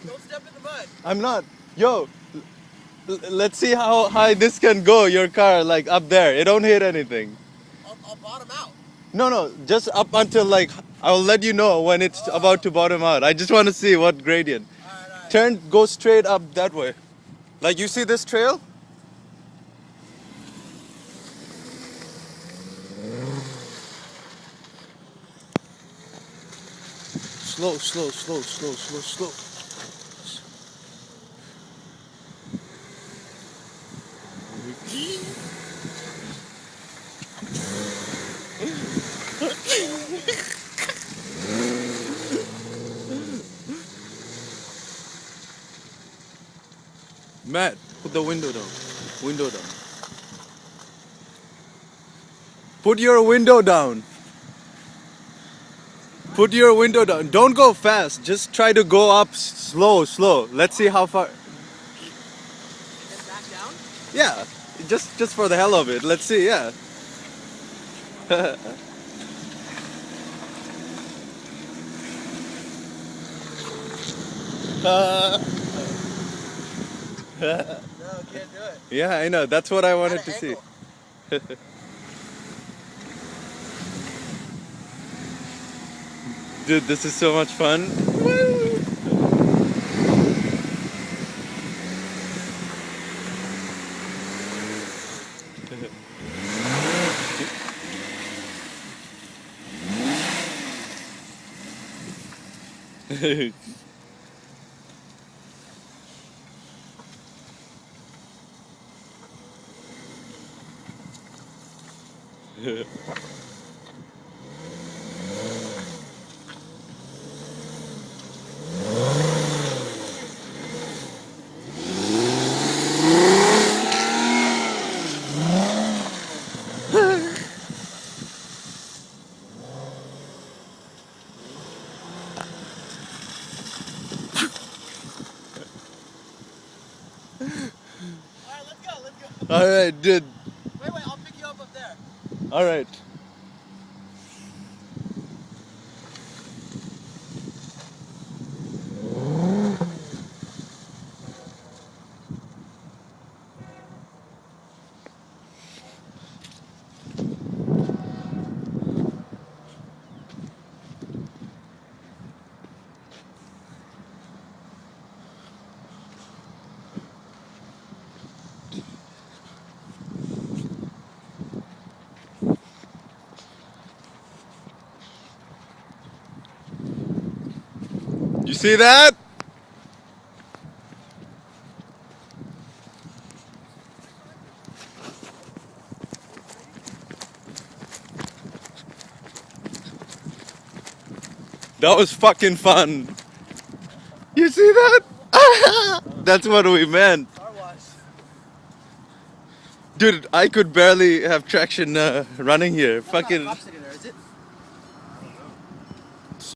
Don't step in the mud. I'm not. Yo, let's see how high this can go, your car, like up there. It don't hit anything. I'll bottom out. No, just up until like, I'll let you know when it's about to bottom out. I just want to see what gradient. Alright. Go straight up that way. Like you see this trail? Slow. Matt, put the window down. Window down. Put your window down. Put your window down. Don't go fast. Just try to go up slow. Let's see how far. Then back down? Yeah, just for the hell of it. Let's see. Yeah. No, can't do it. Yeah, I know. That's what I wanted At an to see. angle. Dude, this is so much fun. Alright, let's go. All right, dude. Wait, I'll pick you up there. All right. You see that? That was fucking fun. You see that? That's what we meant. Car wash. Dude, I could barely have traction running here. That's not a Fucking. popsicle.